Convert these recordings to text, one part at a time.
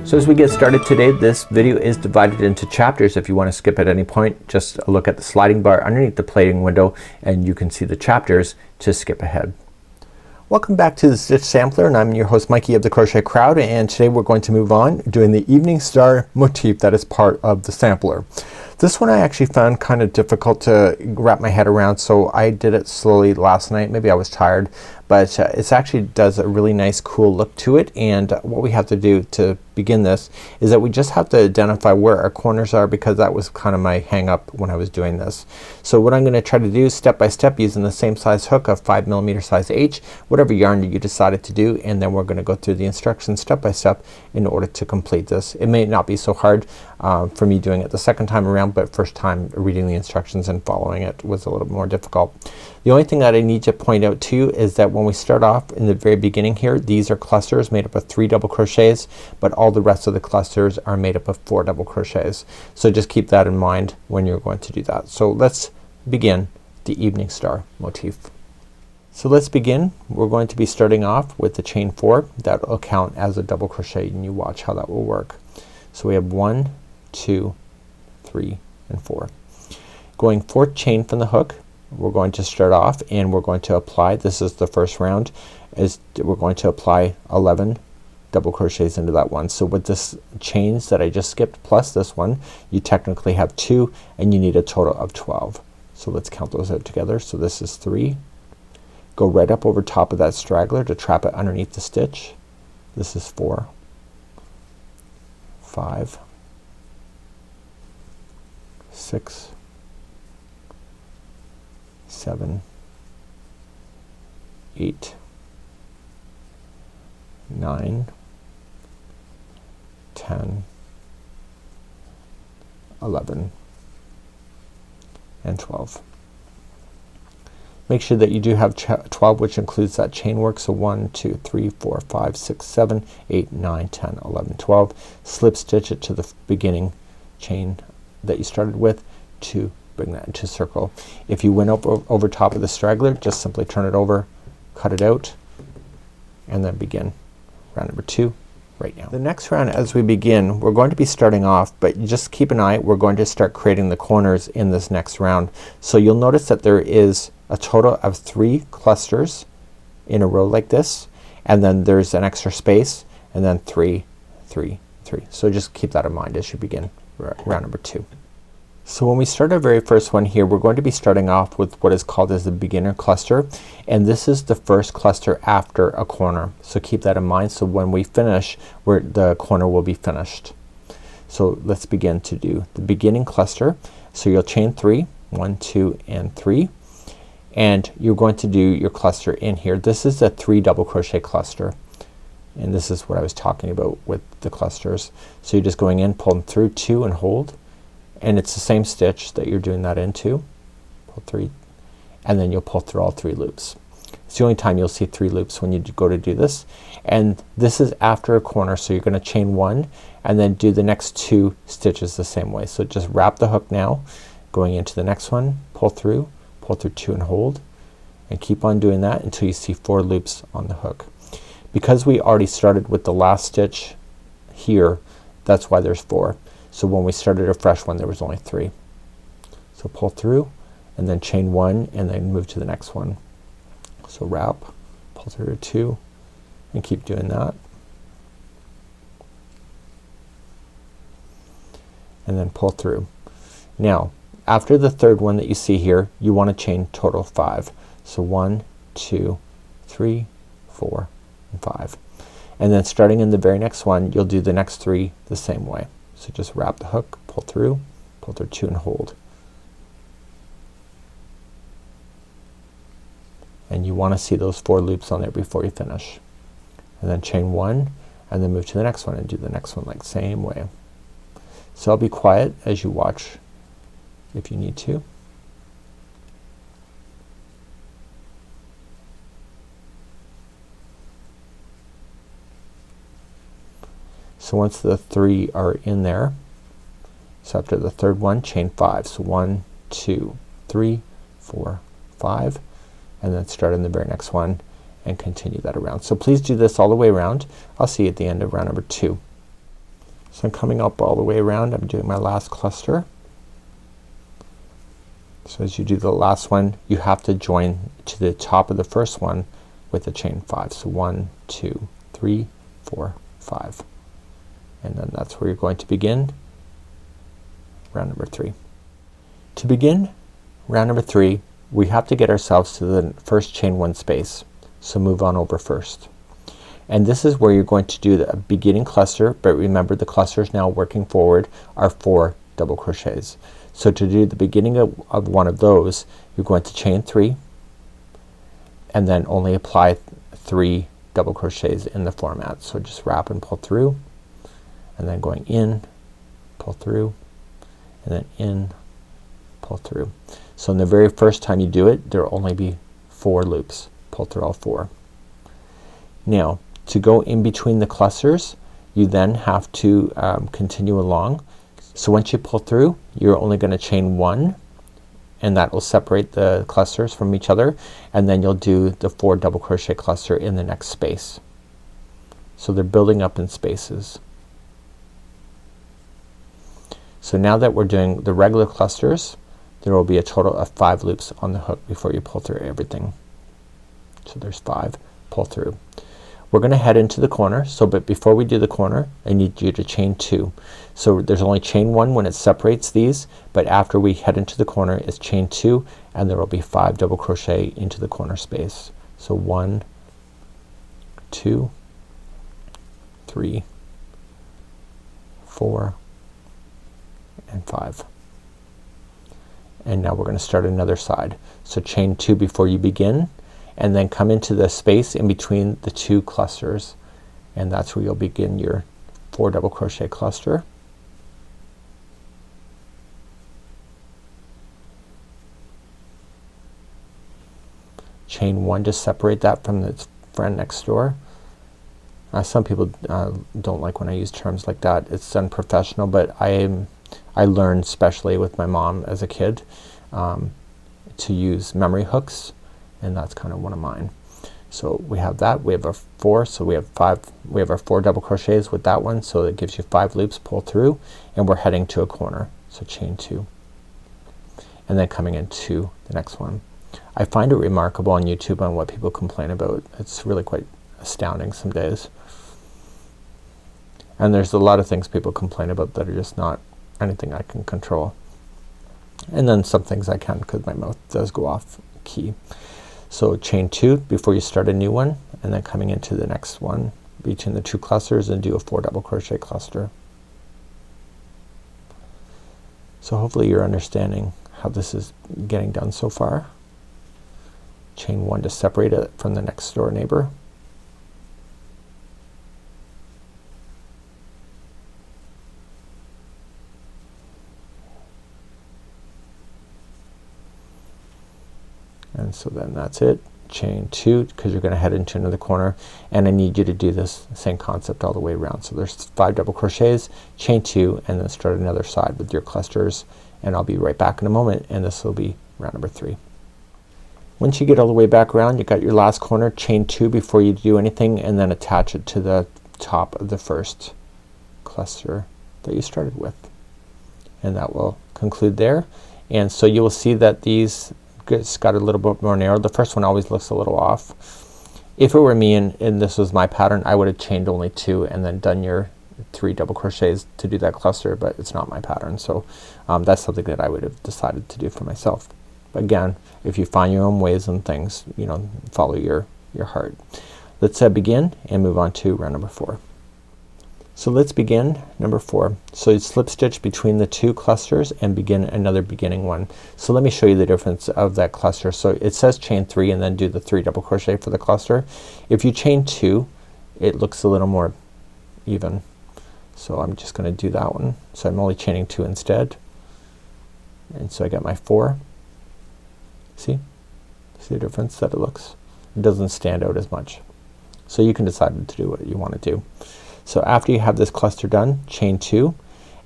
So as we get started today, this video is divided into chapters. If you want to skip at any point, just look at the sliding bar underneath the plating window and you can see the chapters to skip ahead. Welcome back to the Stitch Sampler, and I'm your host Mikey of the Crochet Crowd, and today we're going to move on doing the Evening Star motif that is part of the sampler. This one I actually found kind of difficult to wrap my head around, so I did it slowly last night. Maybe I was tired, but it actually does a really nice cool look to it. And what we have to do to begin this is that we just have to identify where our corners are, because that was kind of my hang up when I was doing this. So what I'm gonna try to do step by step using the same size hook of 5mm size H, whatever yarn you decided to do, and then we're gonna go through the instructions step by step in order to complete this. It may not be so hard for me doing it the second time around, but first time reading the instructions and following it was a little more difficult. The only thing that I need to point out to you is that when we start off in the very beginning here, these are clusters made up of 3 double crochets, but all the rest of the clusters are made up of 4 double crochets. So just keep that in mind when you're going to do that. So let's begin the Evening Star motif. So let's begin. We're going to be starting off with the chain 4. That will count as a double crochet, and you watch how that will work. So we have 1, 2, 3, and 4. Going 4th chain from the hook, we're going to start off and we're going to apply, this is the first round, is we're going to apply 11 double crochets into that one. So with this chains that I just skipped plus this one, you technically have 2 and you need a total of 12. So let's count those out together. So this is 3. Go right up over top of that straggler to trap it underneath the stitch. This is 4, 5, 6, 7, 8, 9, 10, 11, and 12. Make sure that you do have 12, which includes that chain work. So 1, 2, 3, 4, 5, 6, 7, 8, 9, 10, 11, 12. Slip stitch it to the beginning chain that you started with to bring that into circle. If you went over top of the straggler, just simply turn it over, cut it out, and then begin round number 2 right now. The next round, as we begin, we're going to be starting off, but just keep an eye, we're going to start creating the corners in this next round. So you'll notice that there is a total of 3 clusters in a row like this, and then there's an extra space, and then 3, 3, 3. So just keep that in mind as you begin round number 2. So when we start our very first one here, we're going to be starting off with what is called as the beginner cluster, and this is the first cluster after a corner. So keep that in mind, so when we finish, the corner will be finished. So let's begin to do the beginning cluster. So you'll chain 3, 1, 2, and 3, and you're going to do your cluster in here. This is a 3 double crochet cluster, and this is what I was talking about with the clusters. So you're just going in, pulling through 2 and hold, and it's the same stitch that you're doing that into. Pull 3, and then you'll pull through all 3 loops. It's the only time you'll see 3 loops when you go to do this, and this is after a corner. So you're gonna chain 1 and then do the next 2 stitches the same way. So just wrap the hook now, going into the next one, pull through 2 and hold, and keep on doing that until you see 4 loops on the hook. Because we already started with the last stitch here, that's why there's 4. So when we started a fresh one, there was only 3. So pull through and then chain 1 and then move to the next one. So wrap, pull through 2, and keep doing that, and then pull through. Now after the third one that you see here, you want to chain total 5. So 1, 2, 3, 4, and 5, and then starting in the very next one, you'll do the next 3 the same way. So just wrap the hook, pull through 2, and hold. And you want to see those 4 loops on there before you finish. And then chain 1 and then move to the next one and do the next one like same way. So I'll be quiet as you watch if you need to. So once the 3 are in there, so after the third one, chain 5. So 1, 2, 3, 4, 5, and then start in the very next one and continue that around. So please do this all the way around. I'll see you at the end of round number 2. So I'm coming up all the way around. I'm doing my last cluster. So as you do the last one, you have to join to the top of the first one with a chain 5. So 1, 2, 3, 4, 5. And then that's where you're going to begin round number 3. To begin round number 3, we have to get ourselves to the first chain 1 space. So move on over first. And this is where you're going to do the beginning cluster, but remember the clusters now working forward are 4 double crochets. So to do the beginning of one of those, you're going to chain 3 and then only apply 3 double crochets in the format. So just wrap and pull through, and then going in, pull through, and then in, pull through. So in the very first time you do it, there will only be 4 loops. Pull through all 4. Now to go in between the clusters, you then have to continue along. So once you pull through, you're only going to chain 1, and that will separate the clusters from each other, and then you'll do the 4 double crochet cluster in the next space. So they're building up in spaces. So now that we're doing the regular clusters, there will be a total of 5 loops on the hook before you pull through everything. So there's 5. Pull through. We're gonna head into the corner, so but before we do the corner, I need you to chain 2. So there's only chain 1 when it separates these, but after we head into the corner it's chain 2, and there will be 5 double crochet into the corner space. So 1, 2, 3, 4, and 5. And now we're gonna start another side. So chain 2 before you begin, and then come into the space in between the 2 clusters, and that's where you'll begin your 4 double crochet cluster. Chain 1 to separate that from the friend next door. Some people don't like when I use terms like that. It's unprofessional, but I learned, especially with my mom as a kid, to use memory hooks, and that's kind of one of mine. So we have that. We have our 4, so we have 5. We have our 4 double crochets with that one, so it gives you 5 loops. Pull through, and we're heading to a corner. So chain 2, and then coming into the next one. I find it remarkable on YouTube on what people complain about. It's really quite astounding some days. And there's a lot of things people complain about that are just not anything I can control. And then some things I can, because my mouth does go off key. So chain 2 before you start a new one, and then coming into the next one between the 2 clusters, and do a 4 double crochet cluster. So hopefully you're understanding how this is getting done so far. Chain 1 to separate it from the next door neighbor. And so then that's it. Chain 2, because you're gonna head into another corner, and I need you to do this same concept all the way around. So there's 5 double crochets, chain 2, and then start another side with your clusters, and I'll be right back in a moment, and this will be round number 3. Once you get all the way back around, you got your last corner, chain 2 before you do anything, and then attach it to the top of the first cluster that you started with, and that will conclude there. And so you will see that these it's got a little bit more narrow. The first one always looks a little off. If it were me and this was my pattern, I would have chained only 2 and then done your 3 double crochets to do that cluster, but it's not my pattern, so that's something that I would have decided to do for myself. But again, if you find your own ways and things, you know, follow your heart. Let's begin and move on to round number 4. So let's begin number 4. So you slip stitch between the 2 clusters and begin another beginning one. So let me show you the difference of that cluster. So it says chain 3 and then do the 3 double crochet for the cluster. If you chain 2, it looks a little more even. So I'm just gonna do that one. So I'm only chaining 2 instead. And so I got my 4. See the difference that it looks? It doesn't stand out as much. So you can decide to do what you want to do. So after you have this cluster done, chain 2,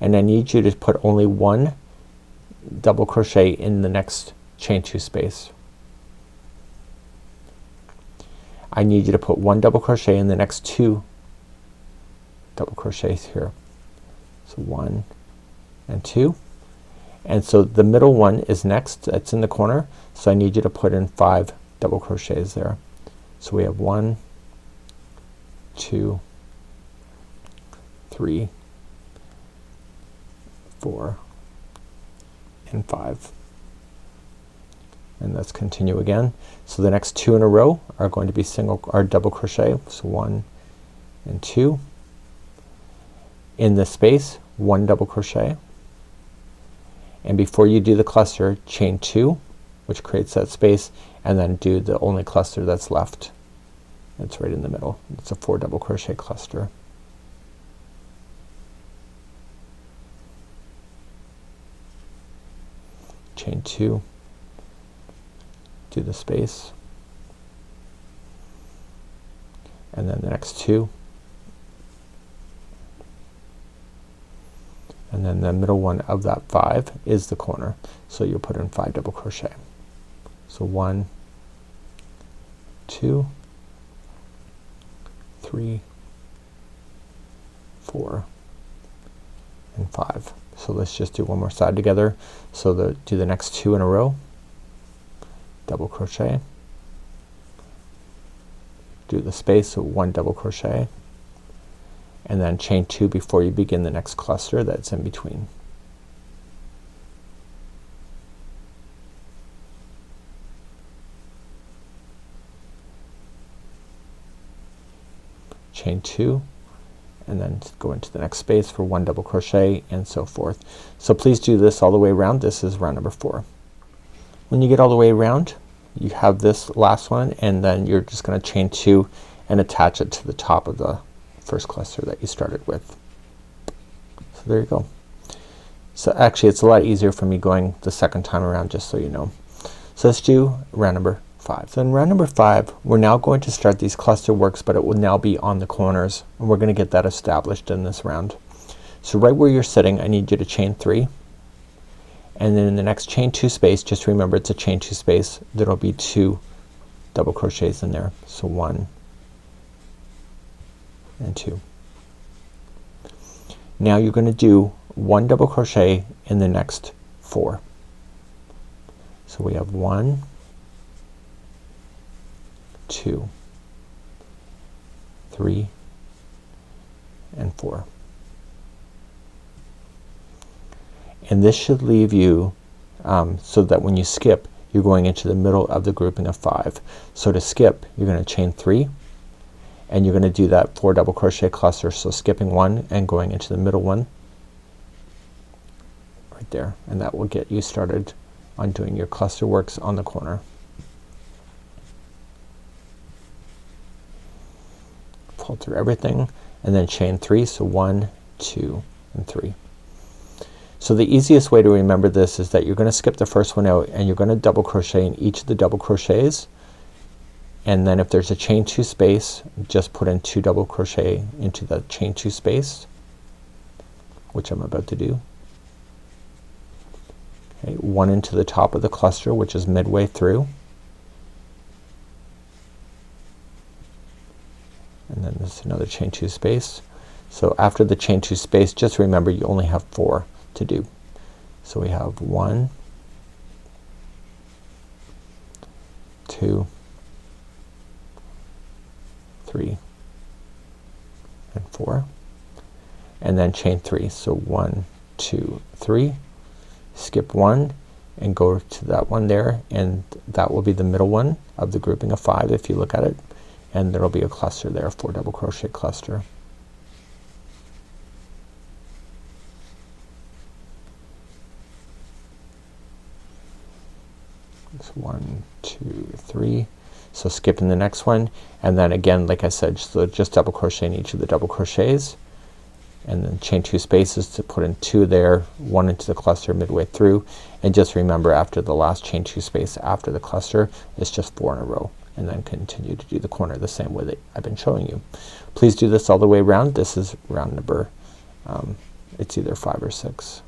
and I need you to put only 1 double crochet in the next chain 2 space. I need you to put 1 double crochet in the next 2 double crochets here. So 1 and 2, and so the middle one is next, it's in the corner, so I need you to put in 5 double crochets there. So we have 1, 2, 3, 4 and 5, and let's continue again. So the next 2 in a row are going to be double crochet. So 1 and 2 in the space, 1 double crochet, and before you do the cluster, chain 2, which creates that space, and then do the only cluster that's left. It's right in the middle. It's a 4 double crochet cluster. Chain 2, do the space, and then the next 2, and then the middle one of that 5 is the corner, so you'll put in 5 double crochet. So 1, 2, 3, 4 and 5. So let's just do one more side together. So do the next 2 in a row, double crochet, do the space, so 1 double crochet, and then chain 2 before you begin the next cluster that's in between. Chain 2, and then go into the next space for 1 double crochet, and so forth. So please do this all the way around. This is round number 4. When you get all the way around, you have this last one, and then you're just gonna chain 2 and attach it to the top of the first cluster that you started with. So there you go. So actually it's a lot easier for me going the second time around, just so you know. So let's do round number 5. So in round number 5, we're now going to start these cluster works, but it will now be on the corners, and we're gonna get that established in this round. So right where you're sitting, I need you to chain 3, and then in the next chain 2 space, just remember it's a chain 2 space, there'll be 2 double crochets in there. So 1 and 2. Now you're gonna do 1 double crochet in the next 4. So we have 1, 2, 3 and 4. And this should leave you so that when you skip, you're going into the middle of the grouping of 5. So to skip, you're gonna chain 3, and you're gonna do that 4 double crochet cluster, so skipping 1 and going into the middle one right there, and that will get you started on doing your cluster works on the corner. Pull through everything and then chain 3, so 1, 2 and 3. So the easiest way to remember this is that you're gonna skip the first one out, and you're gonna double crochet in each of the double crochets, and then if there's a chain 2 space, just put in 2 double crochet into the chain 2 space, which I'm about to do. Okay, 1 into the top of the cluster, which is midway through, and then there's another chain 2 space. So after the chain 2 space, just remember you only have 4 to do. So we have 1, 2, 3 and 4, and then chain 3. So 1, 2, 3, skip 1 and go to that one there, and that will be the middle one of the grouping of 5 if you look at it, and there will be a cluster there, 4 double crochet cluster. It's 1, 2, 3. So skip in the next one, and then again, like I said, so just double crochet in each of the double crochets, and then chain 2 spaces to put in 2 there, 1 into the cluster midway through, and just remember after the last chain 2 space after the cluster, it's just 4 in a row, and then continue to do the corner the same way that I've been showing you. Please do this all the way around. This is round number it's either 5 or 6.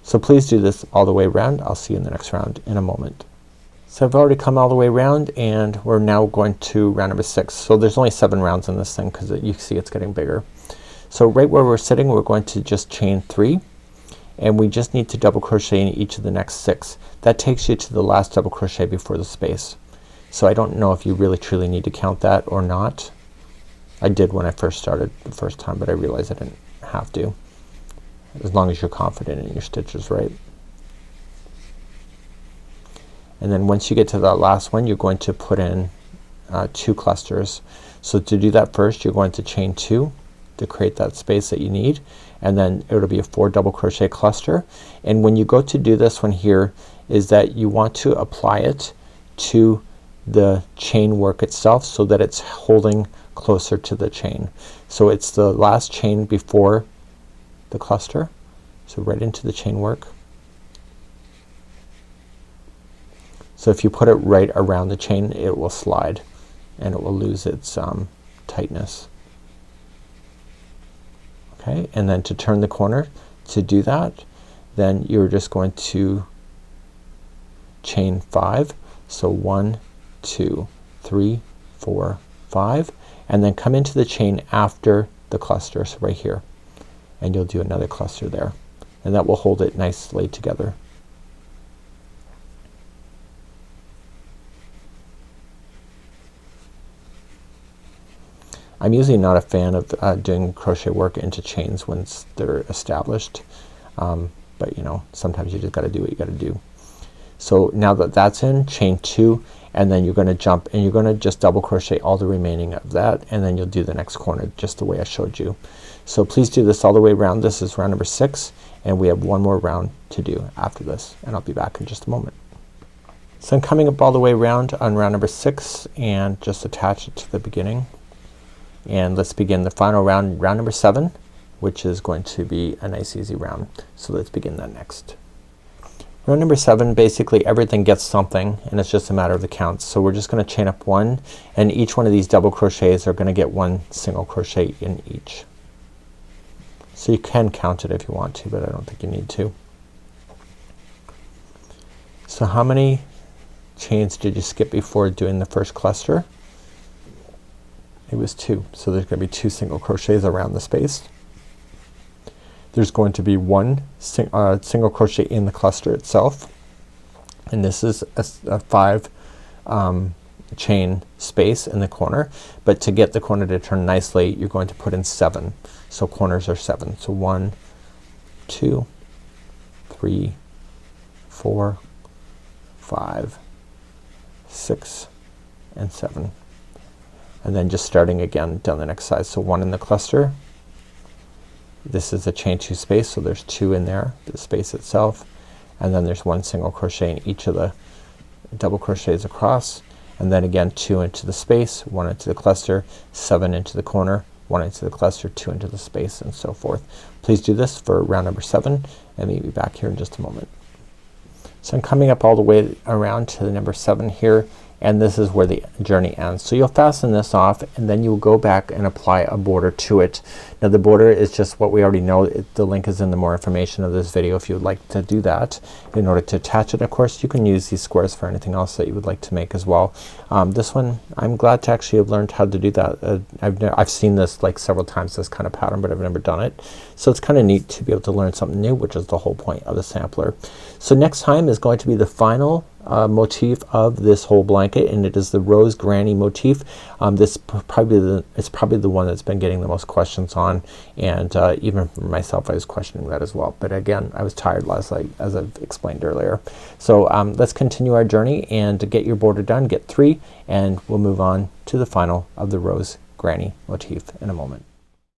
So please do this all the way around. I'll see you in the next round in a moment. So I've already come all the way around, and we're now going to round number 6. So there's only 7 rounds in this thing because you see it's getting bigger. So right where we're sitting, we're going to just chain 3, and we just need to double crochet in each of the next 6. That takes you to the last double crochet before the space. So I don't know if you really truly need to count that or not. I did when I first started the first time, but I realized I didn't have to, as long as you're confident in your stitches, right? And then once you get to that last one, you're going to put in 2 clusters. So to do that first, you're going to chain 2 to create that space that you need, and then it'll be a 4 double crochet cluster. And when you go to do this one here, is that you want to apply it to the chain work itself so that it's holding closer to the chain. So it's the last chain before the cluster, so right into the chain work. So if you put it right around the chain, it will slide and it will lose its tightness. Okay, and then to turn the corner, to do that, then you're just going to chain 5. So 1, 2, 3, 4, 5, and then come into the chain after the cluster, so right here, and you'll do another cluster there, and that will hold it nicely together. I'm usually not a fan of doing crochet work into chains once they're established, but you know, sometimes you just gotta do what you gotta do. So now that that's in, chain 2, and then you're gonna jump and you're gonna just double crochet all the remaining of that, and then you'll do the next corner just the way I showed you. So please do this all the way around. This is round number 6, and we have one more round to do after this, and I'll be back in just a moment. So I'm coming up all the way around on round number 6 and just attach it to the beginning, and let's begin the final round, round number 7, which is going to be a nice easy round. So let's begin that next. Round number 7, basically everything gets something, and it's just a matter of the counts. So we're just gonna chain up 1, and each one of these double crochets are gonna get 1 single crochet in each. So you can count it if you want to, but I don't think you need to. So how many chains did you skip before doing the first cluster? It was 2. So there's gonna be 2 single crochets around the space. There's going to be 1 single crochet in the cluster itself, and this is a 5 chain space in the corner, but to get the corner to turn nicely, you're going to put in 7. So corners are 7. So 1, 2, 3, 4, 5, 6, and 7. And then just starting again down the next side. So 1 in the cluster. This is a chain 2 space, so there's 2 in there, the space itself, and then there's 1 single crochet in each of the double crochets across, and then again 2 into the space, 1 into the cluster, 7 into the corner, 1 into the cluster, 2 into the space, and so forth. Please do this for round number 7, and we'll be back here in just a moment. So I'm coming up all the way around to the number 7 here, and this is where the journey ends. So you'll fasten this off, and then you'll go back and apply a border to it. Now the border is just what we already know. The link is in the more information of this video if you would like to do that in order to attach it. Of course you can use these squares for anything else that you would like to make as well. This one I'm glad to actually have learned how to do that. I've seen this like several times, this kind of pattern, but I've never done it. So it's kind of neat to be able to learn something new, which is the whole point of the sampler. So next time is going to be the final motif of this whole blanket, and it is the Rose Granny motif. This it's probably the one that's been getting the most questions on, and even for myself I was questioning that as well, but again I was tired last night as I've explained earlier. So let's continue our journey, and to get your border done, get 3, and we'll move on to the final of the Rose Granny motif in a moment.